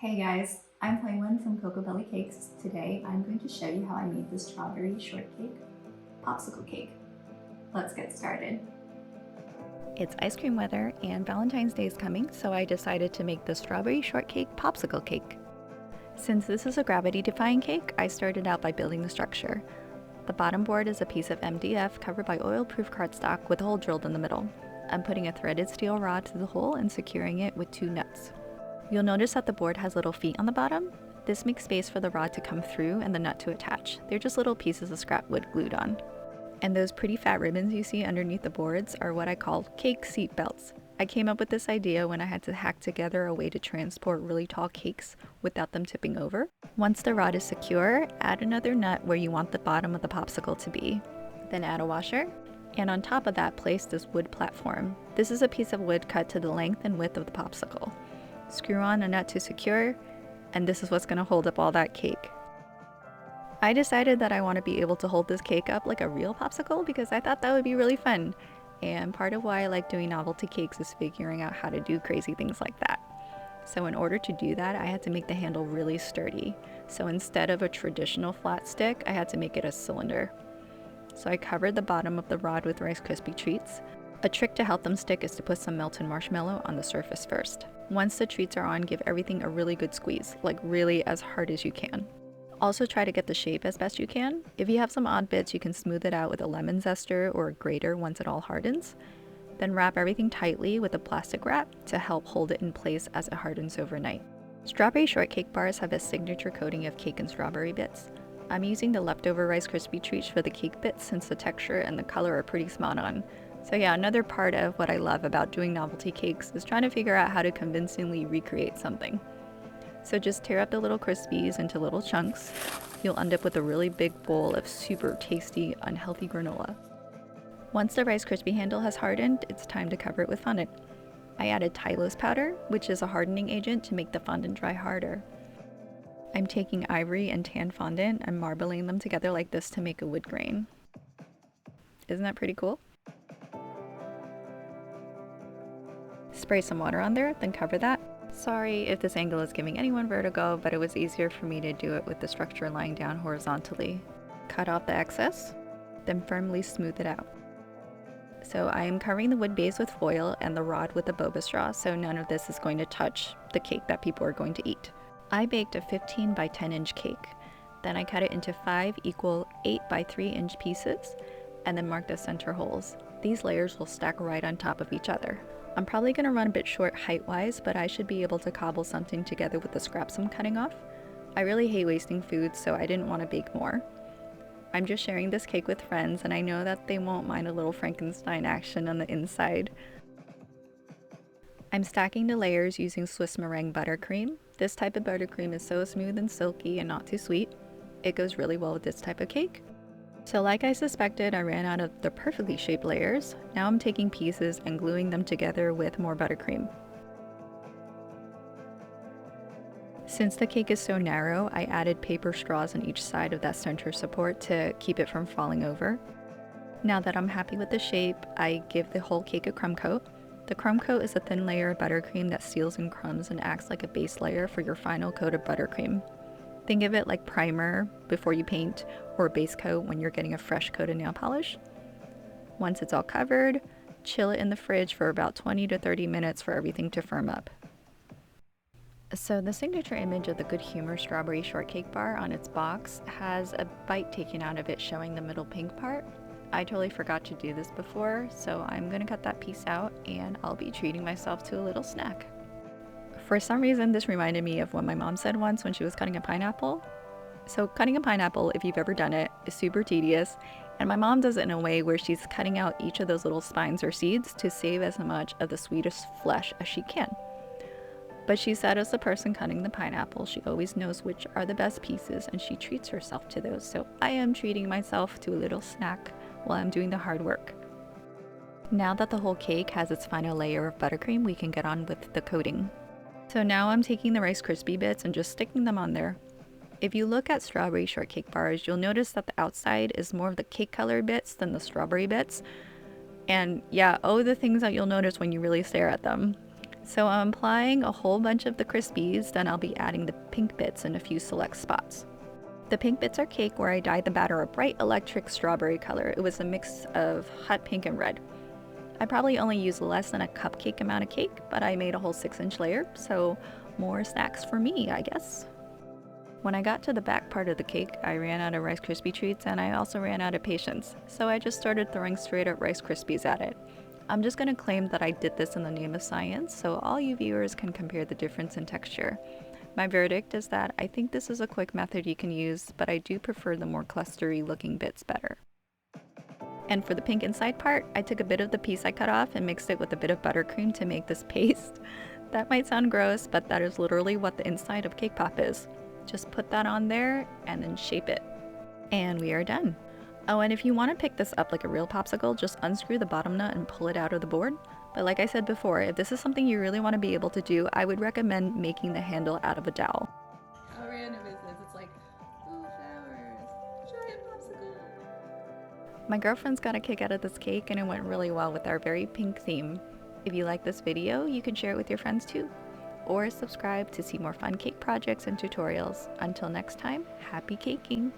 Hey guys, I'm Plainwen from Cocobelly Cakes. Today I'm going to show you how I made the strawberry shortcake popsicle cake. Let's get started. It's ice cream weather and Valentine's Day is coming, so I decided to make the strawberry shortcake popsicle cake. Since this is a gravity-defying cake, I started out by building the structure. The bottom board is a piece of MDF covered by oil-proof cardstock with a hole drilled in the middle. I'm putting a threaded steel rod through the hole and securing it with 2 nuts. You'll notice that the board has little feet on the bottom. This makes space for the rod to come through and the nut to attach. They're just little pieces of scrap wood glued on. And those pretty fat ribbons you see underneath the boards are what I call cake seat belts. I came up with this idea when I had to hack together a way to transport really tall cakes without them tipping over. Once the rod is secure, add another nut where you want the bottom of the popsicle to be. Then add a washer. And on top of that, place this wood platform. This is a piece of wood cut to the length and width of the popsicle. Screw on a nut to secure, and this is what's going to hold up all that cake. I decided that I want to be able to hold this cake up like a real popsicle because I thought that would be really fun. And part of why I like doing novelty cakes is figuring out how to do crazy things like that. So in order to do that, I had to make the handle really sturdy. So instead of a traditional flat stick, I had to make it a cylinder. So I covered the bottom of the rod with Rice Krispie treats. A trick to help them stick is to put some melted marshmallow on the surface first. Once the treats are on, give everything a really good squeeze, like really as hard as you can. Also try to get the shape as best you can. If you have some odd bits, you can smooth it out with a lemon zester or a grater once it all hardens. Then wrap everything tightly with a plastic wrap to help hold it in place as it hardens overnight. Strawberry shortcake bars have a signature coating of cake and strawberry bits. I'm using the leftover Rice Krispie treats for the cake bits since the texture and the color are pretty spot on. So yeah, another part of what I love about doing novelty cakes is trying to figure out how to convincingly recreate something. So just tear up the little Krispies into little chunks. You'll end up with a really big bowl of super tasty, unhealthy granola. Once the Rice Krispie handle has hardened, it's time to cover it with fondant. I added Tylose powder, which is a hardening agent to make the fondant dry harder. I'm taking ivory and tan fondant and marbling them together like this to make a wood grain. Isn't that pretty cool? Spray some water on there, then cover that. Sorry if this angle is giving anyone vertigo, but it was easier for me to do it with the structure lying down horizontally. Cut off the excess, then firmly smooth it out. So I am covering the wood base with foil and the rod with a boba straw, so none of this is going to touch the cake that people are going to eat. I baked a 15 by 10 inch cake. Then I cut it into 5 equal 8 by 3 inch pieces, and then marked the center holes. These layers will stack right on top of each other. I'm probably going to run a bit short height-wise, but I should be able to cobble something together with the scraps I'm cutting off. I really hate wasting food, so I didn't want to bake more. I'm just sharing this cake with friends, and I know that they won't mind a little Frankenstein action on the inside. I'm stacking the layers using Swiss meringue buttercream. This type of buttercream is so smooth and silky and not too sweet. It goes really well with this type of cake. So like I suspected, I ran out of the perfectly shaped layers. Now I'm taking pieces and gluing them together with more buttercream. Since the cake is so narrow, I added paper straws on each side of that center support to keep it from falling over. Now that I'm happy with the shape, I give the whole cake a crumb coat. The crumb coat is a thin layer of buttercream that seals in crumbs and acts like a base layer for your final coat of buttercream. Think of it like primer before you paint, or a base coat when you're getting a fresh coat of nail polish. Once it's all covered, chill it in the fridge for about 20 to 30 minutes for everything to firm up. So the signature image of the Good Humor strawberry shortcake bar on its box has a bite taken out of it showing the middle pink part. I totally forgot to do this before, so I'm gonna cut that piece out and I'll be treating myself to a little snack. For some reason, this reminded me of what my mom said once when she was cutting a pineapple. So cutting a pineapple, if you've ever done it, is super tedious, and my mom does it in a way where she's cutting out each of those little spines or seeds to save as much of the sweetest flesh as she can. But she said as the person cutting the pineapple, she always knows which are the best pieces and she treats herself to those, so I am treating myself to a little snack while I'm doing the hard work. Now that the whole cake has its final layer of buttercream, we can get on with the coating. So now I'm taking the Rice Krispie bits and just sticking them on there. If you look at strawberry shortcake bars, you'll notice that the outside is more of the cake colored bits than the strawberry bits. And yeah, the things that you'll notice when you really stare at them. So I'm applying a whole bunch of the Crispies, then I'll be adding the pink bits in a few select spots. The pink bits are cake where I dyed the batter a bright electric strawberry color. It was a mix of hot pink and red. I probably only used less than a cupcake amount of cake, but I made a whole 6-inch layer, so more snacks for me, I guess. When I got to the back part of the cake, I ran out of Rice Krispie treats and I also ran out of patience, so I just started throwing straight up Rice Krispies at it. I'm just going to claim that I did this in the name of science, so all you viewers can compare the difference in texture. My verdict is that I think this is a quick method you can use, but I do prefer the more clustery looking bits better. And for the pink inside part, I took a bit of the piece I cut off and mixed it with a bit of buttercream to make this paste. That might sound gross, but that is literally what the inside of Cake Pop is. Just put that on there and then shape it. And we are done. Oh, and if you want to pick this up like a real popsicle, just unscrew the bottom nut and pull it out of the board. But like I said before, if this is something you really want to be able to do, I would recommend making the handle out of a dowel. How random is this? It's like, ooh, flowers, giant popsicle. My girlfriend's got a kick out of this cake and it went really well with our very pink theme. If you like this video, you can share it with your friends too. Or subscribe to see more fun cake projects and tutorials. Until next time, happy caking!